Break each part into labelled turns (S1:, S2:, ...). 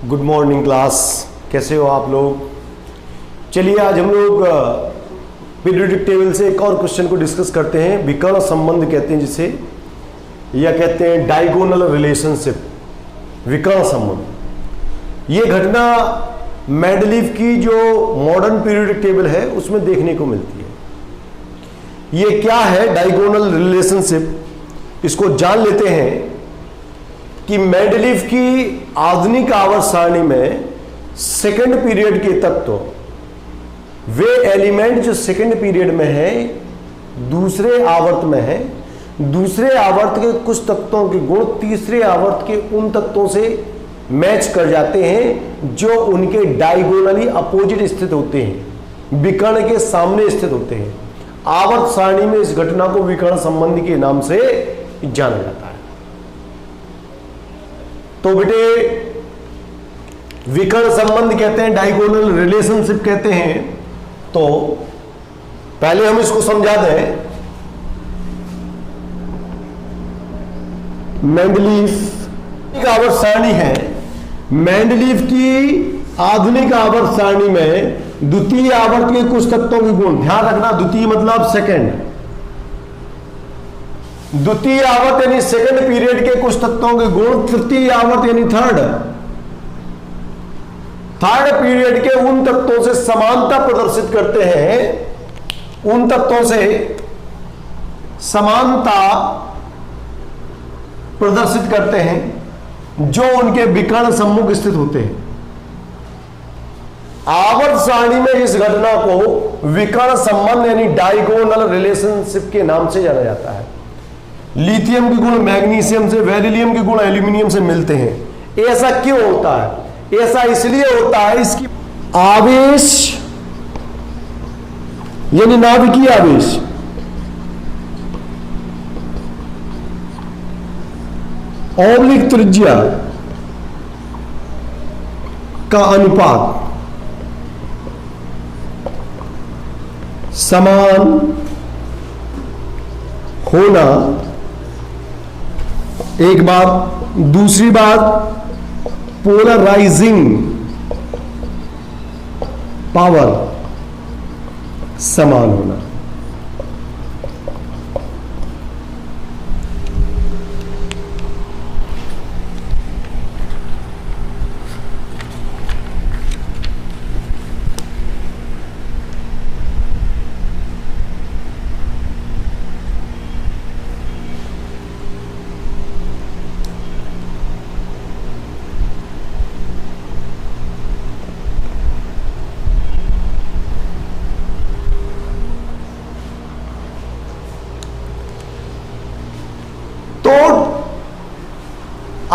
S1: Good morning class, कैसे हो आप लोग। चलिए आज हम लोग पीरियोडिक टेबल से एक और क्वेश्चन को डिस्कस करते हैं। विकर्ण संबंध कहते हैं जिसे, या कहते हैं डायगोनल रिलेशनशिप, विकर्ण संबंध। ये घटना मेंडलीव की जो मॉडर्न पीरियोडिक टेबल है उसमें देखने को मिलती है। ये क्या है डायगोनल रिलेशनशिप, इसको जान लेते हैं कि मेंडलीव की आधुनिक आवर्त सारणी में सेकंड पीरियड के तत्व, वे एलिमेंट जो सेकंड पीरियड में है दूसरे आवर्त में है, दूसरे आवर्त के कुछ तत्वों के गुण तीसरे आवर्त के उन तत्वों से मैच कर जाते हैं जो उनके डायगोनली अपोजिट स्थित होते हैं, विकर्ण के सामने स्थित होते हैं। आवर्त सारणी में इस घटना को विकर्ण संबंध के नाम से जाना जाता है। तो बेटे विकर्ण संबंध कहते हैं, डायगोनल रिलेशनशिप कहते हैं। तो पहले हम इसको समझा दें। मेंडलीव आवर्त सारणी है। मेंडलीव की आधुनिक आवर्त सारणी में द्वितीय आवर्त के कुछ तत्वों के गुण, ध्यान रखना द्वितीय मतलब सेकंड, द्वितीय आवर्त यानी सेकंड पीरियड के कुछ तत्वों के गुण तृतीय आवर्त यानी थर्ड पीरियड के उन तत्वों से समानता प्रदर्शित करते हैं, उन तत्वों से समानता प्रदर्शित करते हैं जो उनके विकर्ण सम्मुख स्थित होते हैं। आवर्त सारणी में इस घटना को विकर्ण संबंध यानी डायगोनल रिलेशनशिप के नाम से जाना जाता है। लिथियम के गुण मैग्नीशियम से, बेरिलियम के गुण एल्यूमिनियम से मिलते हैं। ऐसा क्यों होता है? ऐसा इसलिए होता है, इसकी आवेश यानी नाभिकीय आवेश ऑब्लिक त्रिज्या का अनुपात समान होना एक बात, दूसरी बात पोलराइजिंग पावर समान होना।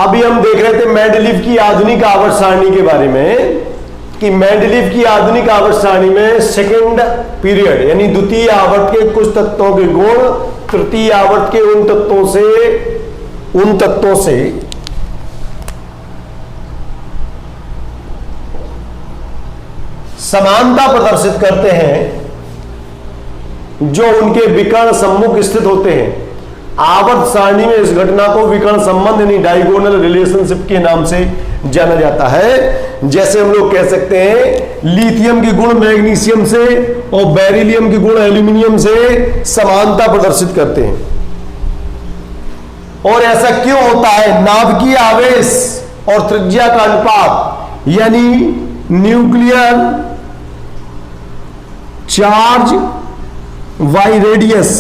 S1: अभी हम देख रहे थे मेंडलीव की आधुनिक आवर्त सारणी के बारे में कि मेंडलीव की आधुनिक आवर्त सारणी में सेकंड पीरियड यानी द्वितीय आवर्त के कुछ तत्वों के गुण तृतीय आवर्त के उन तत्वों से समानता प्रदर्शित करते हैं जो उनके विकर्ण सम्मुख स्थित होते हैं। आवर्त सारणी में इस घटना को विकर्ण संबंध यानी डायगोनल रिलेशनशिप के नाम से जाना जाता है। जैसे हम लोग कह सकते हैं लिथियम के गुण मैग्नीशियम से और बेरिलियम के गुण एल्यूमिनियम से समानता प्रदर्शित करते हैं। और ऐसा क्यों होता है? नाभिकीय आवेश और त्रिज्या का अनुपात यानी nuclear charge by radius,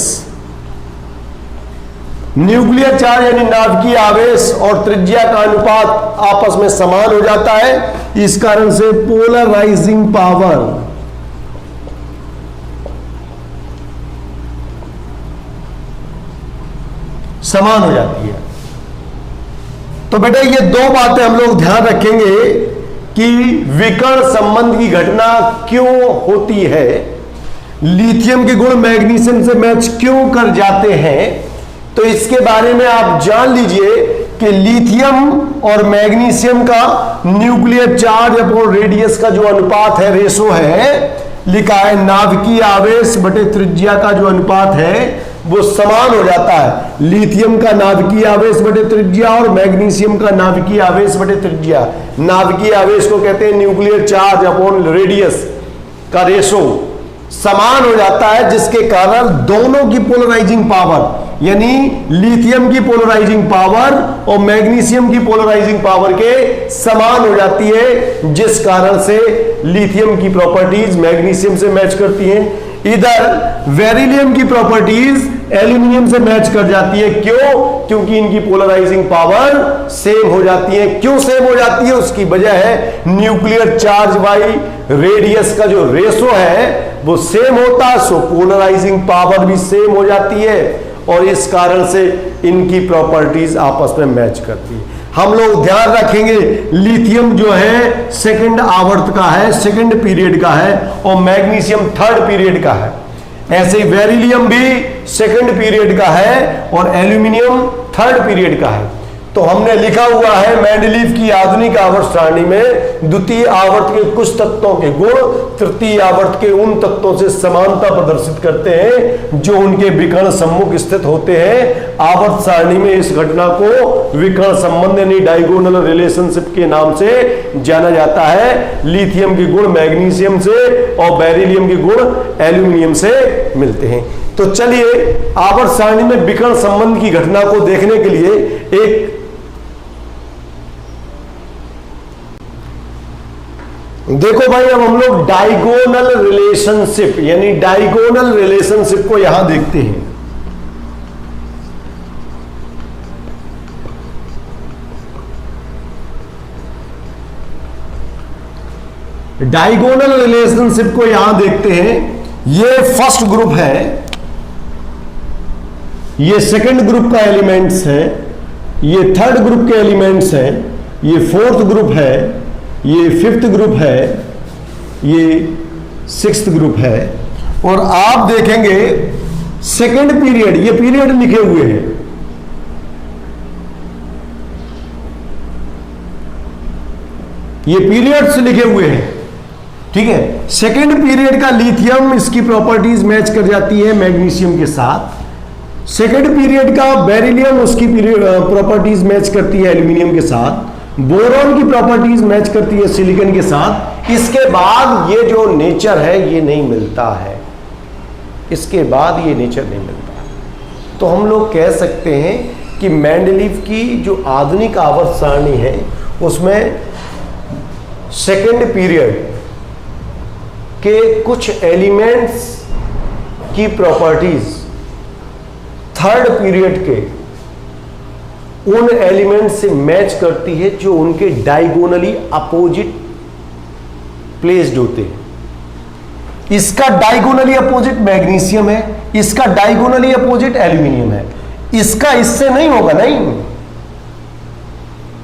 S1: nuclear charge यानी नाभिकीय आवेश और त्रिज्या का अनुपात आपस में समान हो जाता है। इस कारण से पोलराइजिंग पावर समान हो जाती है। तो बेटा ये दो बातें हम लोग ध्यान रखेंगे कि विकर्ण संबंध की घटना क्यों होती है, लिथियम के गुण मैग्नीशियम से मैच क्यों कर जाते हैं। तो इसके बारे में आप जान लीजिए कि लिथियम और मैग्नीशियम का न्यूक्लियर चार्ज अपॉन रेडियस का जो अनुपात है, रेशो है, लिखा है नाभिकीय आवेश बटे त्रिज्या का जो अनुपात है वो समान हो जाता है। लिथियम का नाभिकीय आवेश बटे त्रिज्या और मैग्नीशियम का नाभिकीय आवेश बटे त्रिज्या, नाभिकीय आवेश को कहते हैं न्यूक्लियर चार्ज अपॉन रेडियस का रेशो, समान हो जाता है, जिसके कारण दोनों की पोलराइजिंग पावर यानी लिथियम की पोलराइजिंग पावर और मैग्नीशियम की पोलराइजिंग पावर के समान हो जाती है, जिस कारण से लिथियम की प्रॉपर्टीज मैग्नीशियम से मैच करती हैं। इधर बेरिलियम की प्रॉपर्टीज एल्यूमिनियम से मैच कर जाती है। क्यों? क्योंकि इनकी पोलराइजिंग पावर सेम हो जाती है। क्यों सेम हो जाती है? उसकी वजह है न्यूक्लियर चार्ज बाई रेडियस का जो रेशो है वो सेम होता है, सो पोलराइजिंग पावर भी सेम हो जाती है और इस कारण से इनकी प्रॉपर्टीज आपस में मैच करती है। हम लोग ध्यान रखेंगे लिथियम जो है सेकंड आवर्त का है, सेकंड पीरियड का है और मैग्नीशियम थर्ड पीरियड का है। ऐसे ही बेरिलियम भी सेकंड पीरियड का है और एल्यूमिनियम थर्ड पीरियड का है। तो हमने लिखा हुआ है मेंडलीव की आधुनिक आवर्त सारणी में द्वितीय आवर्त के कुछ तत्वों के गुण तृतीय आवर्त के उन तत्वों से समानता प्रदर्शित करते हैं जो उनके विकर्ण सम्मुख स्थित होते हैं। आवर्त सारणी में इस घटना को विकर्ण संबंध यानी डायगोनल रिलेशनशिप के नाम से जाना जाता है। लिथियम के गुण मैग्नीशियम से और बेरिलियम के गुण एल्यूमिनियम से मिलते हैं। तो चलिए आवर्त सारणी में विकर्ण संबंध की घटना को देखने के लिए एक देखो भाई, अब हम लोग डायगोनल रिलेशनशिप यानी डायगोनल रिलेशनशिप को यहां देखते हैं। डायगोनल रिलेशनशिप को यहां देखते हैं। ये फर्स्ट ग्रुप है, ये सेकंड ग्रुप का एलिमेंट्स है, ये थर्ड ग्रुप के एलिमेंट्स हैं, ये फोर्थ ग्रुप है, ये फिफ्थ ग्रुप है, ये सिक्स्थ ग्रुप है। और आप देखेंगे सेकंड पीरियड, ये पीरियड लिखे हुए हैं, ये पीरियड्स लिखे हुए हैं, ठीक है। सेकंड पीरियड का लिथियम इसकी प्रॉपर्टीज मैच कर जाती है मैग्नीशियम के साथ। सेकंड पीरियड का बेरिलियम उसकी प्रॉपर्टीज मैच करती है एल्यूमिनियम के साथ। बोरॉन की प्रॉपर्टीज मैच करती है सिलिकॉन के साथ। इसके बाद ये जो नेचर है ये नहीं मिलता है, इसके बाद ये नेचर नहीं मिलता है। तो हम लोग कह सकते हैं कि मेंडलीव की जो आधुनिक आवर्त सारणी है उसमें सेकंड पीरियड के कुछ एलिमेंट्स की प्रॉपर्टीज थर्ड पीरियड के उन एलिमेंट से मैच करती है जो उनके डायगोनली अपोजिट प्लेस्ड होते हैं। इसका डायगोनली अपोजिट मैग्नीशियम है, इसका डायगोनली अपोजिट एल्यूमिनियम है, इसका इससे नहीं होगा, नहीं,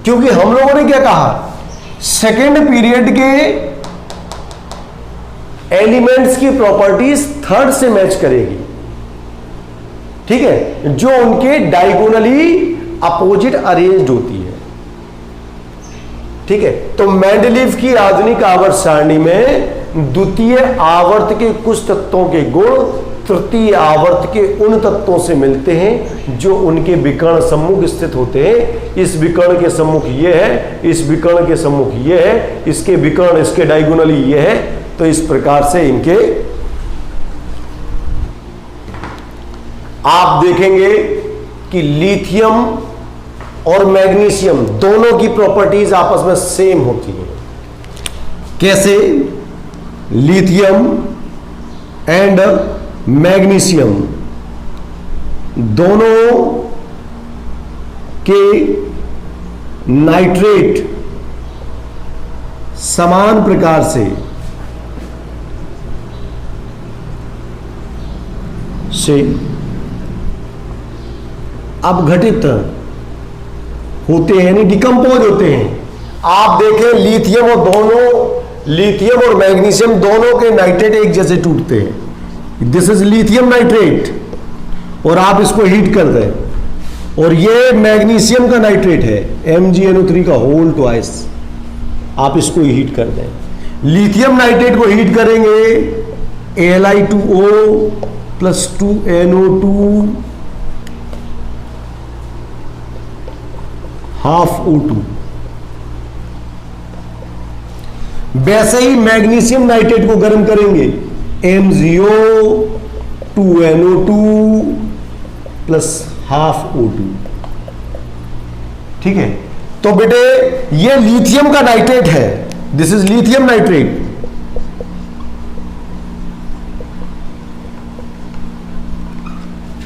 S1: क्योंकि हम लोगों ने क्या कहा, सेकेंड पीरियड के एलिमेंट्स की प्रॉपर्टीज थर्ड से मैच करेगी, ठीक है, जो उनके डायगोनली अपोजिट अरेंज्ड होती है, ठीक है। तो मेंडलीव की आधुनिक आवर्त सारणी में द्वितीय आवर्त के कुछ तत्वों के गुण तृतीय आवर्त के उन तत्वों से मिलते हैं जो उनके विकर्ण सम्मुख स्थित होते हैं। इस विकर्ण के सम्मुख ये है, इस विकर्ण के सम्मुख ये है, इसके विकर्ण इसके डायगोनली ये है। तो इस प्रकार से इनके आप देखेंगे कि लिथियम और मैग्नीशियम दोनों की प्रॉपर्टीज आपस में सेम होती हैं। कैसे? लिथियम एंड मैग्नीशियम दोनों के नाइट्रेट समान प्रकार से अपघटित होते हैं, यानी डिकम्पोज होते हैं। आप देखें लिथियम और मैग्नीशियम दोनों के नाइट्रेट एक जैसे टूटते हैं। दिस इज लिथियम नाइट्रेट और आप इसको हीट कर दें और ये मैग्नीशियम का नाइट्रेट है MgNO3 का होल ट्वाइस, आप इसको हीट कर दें। लिथियम नाइट्रेट को हीट करेंगे, Al2O plus 2NO2 half O2। वैसे ही मैग्नीशियम नाइट्रेट को गर्म करेंगे, MgO 2NO2 plus half O2। ठीक है, तो बेटे ये लिथियम का नाइट्रेट है, दिस इज लिथियम नाइट्रेट।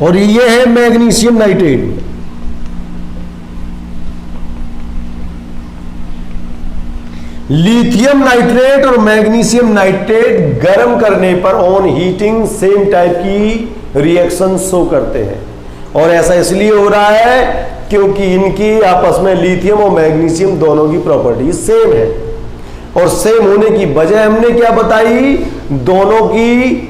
S1: और ये है मैग्नीशियम नाइट्रेट। लिथियम नाइट्रेट और मैग्नीशियम नाइट्रेट गर्म करने पर ऑन हीटिंग सेम टाइप की रिएक्शन शो करते हैं। और ऐसा इसलिए हो रहा है क्योंकि इनकी आपस में लिथियम और मैग्नीशियम दोनों की प्रॉपर्टी सेम है। और सेम होने की वजह हमने क्या बताई, दोनों की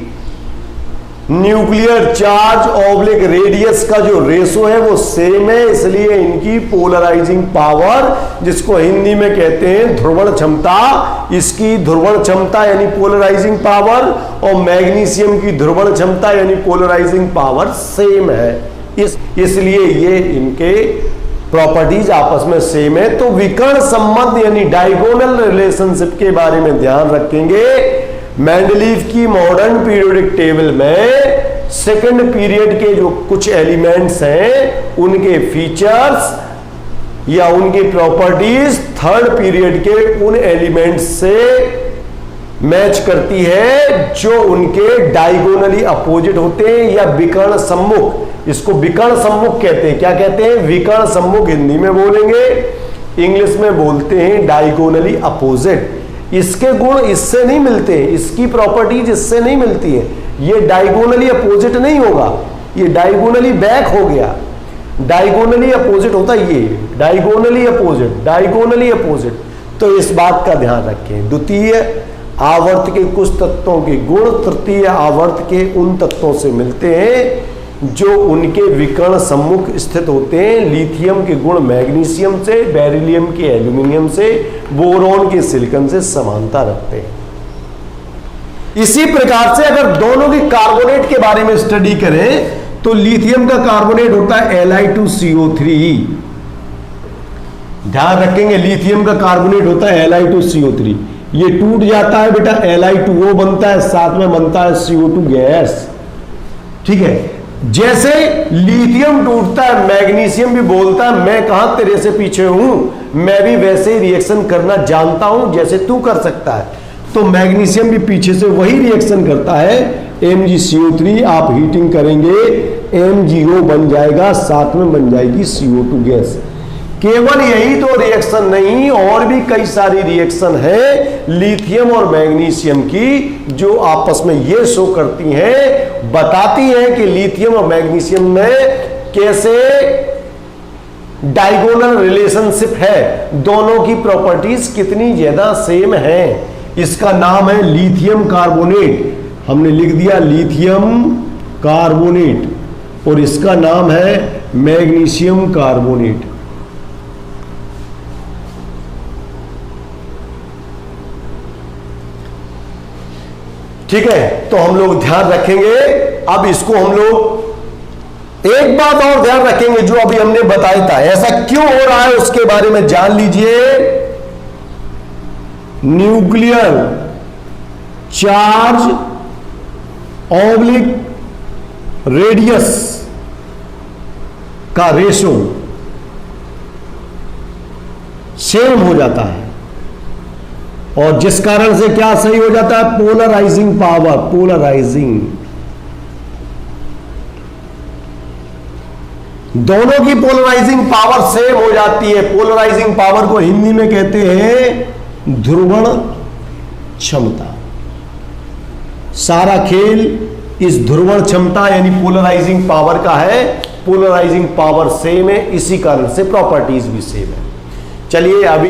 S1: न्यूक्लियर चार्ज ऑब्लिक रेडियस का जो रेशो है वो सेम है, इसलिए इनकी पोलराइजिंग पावर, जिसको हिंदी में कहते हैं ध्रुवण क्षमता, इसकी ध्रुवण क्षमता यानी पोलराइजिंग पावर और मैग्नीशियम की ध्रुवण क्षमता यानी पोलराइजिंग पावर सेम है। इसलिए ये इनके प्रॉपर्टीज आपस में सेम है। तो विकर्ण संबंध यानी डायगोनल रिलेशनशिप के बारे में ध्यान रखेंगे। मेंडलीव की मॉडर्न पीरियोडिक टेबल में सेकंड पीरियड के जो कुछ एलिमेंट्स हैं उनके फीचर्स या उनकी प्रॉपर्टीज थर्ड पीरियड के उन एलिमेंट्स से मैच करती है जो उनके डायगोनली अपोजिट होते हैं या विकर्ण सम्मुख। इसको विकर्ण सम्मुख कहते हैं। क्या कहते हैं? विकर्ण सम्मुख हिंदी में बोलेंगे, इंग्लिश में बोलते हैं डायगोनली अपोजिट। इसके गुण इससे नहीं मिलते, इसकी प्रॉपर्टीज इससे नहीं मिलती है। ये डायगोनली अपोजिट नहीं होगा, ये डायगोनली बैक हो गया। डायगोनली अपोजिट होता है ये, डायगोनली अपोजिट, डायगोनली अपोजिट। तो इस बात का ध्यान रखें। द्वितीय आवर्त के कुछ तत्वों के गुण तृतीय आवर्त के उन तत्वों से मिलते हैं जो उनके विकर्ण सम्मुख स्थित होते हैं। लिथियम के गुण मैग्नीशियम से, बेरिलियम के एल्यूमिनियम से, बोरॉन के सिलिकॉन से समानता रखते हैं। इसी प्रकार से अगर दोनों के कार्बोनेट के बारे में स्टडी करें तो लिथियम का कार्बोनेट होता है Li2CO3। ध्यान रखेंगे, लिथियम का कार्बोनेट होता है Li2CO3। ये टूट जाता है बेटा, Li2O बनता है, साथ में बनता है CO2 गैस। ठीक है, जैसे लिथियम टूटता है मैग्नीशियम भी बोलता है मैं कहां तेरे से पीछे हूं, मैं भी वैसे ही रिएक्शन करना जानता हूं जैसे तू कर सकता है। तो मैग्नीशियम भी पीछे से वही रिएक्शन करता है। MgCO3 आप हीटिंग करेंगे MgO बन जाएगा, साथ में बन जाएगी CO2 गैस। केवल यही तो रिएक्शन नहीं, और भी कई सारी रिएक्शन है लिथियम और मैग्नीशियम की जो आपस में ये शो करती हैं, बताती हैं कि लिथियम और मैग्नीशियम में कैसे डायगोनल रिलेशनशिप है, दोनों की प्रॉपर्टीज कितनी ज्यादा सेम है। इसका नाम है लिथियम कार्बोनेट, हमने लिख दिया लिथियम कार्बोनेट, और इसका नाम है मैग्नीशियम कार्बोनेट। ठीक है, तो हम लोग ध्यान रखेंगे। अब इसको हम लोग एक बात और ध्यान रखेंगे जो अभी हमने बताया था, ऐसा क्यों हो रहा है उसके बारे में जान लीजिए। न्यूक्लियर चार्ज ऑब्लिक रेडियस का रेशो सेम हो जाता है, और जिस कारण से क्या सही हो जाता है, पोलराइजिंग पावर, पोलराइजिंग, दोनों की पोलराइजिंग पावर सेम हो जाती है। पोलराइजिंग पावर को हिंदी में कहते हैं ध्रुवण क्षमता। सारा खेल इस ध्रुवण क्षमता यानी पोलराइजिंग पावर का है। पोलराइजिंग पावर सेम है, इसी कारण से प्रॉपर्टीज भी सेम है। चलिए अभी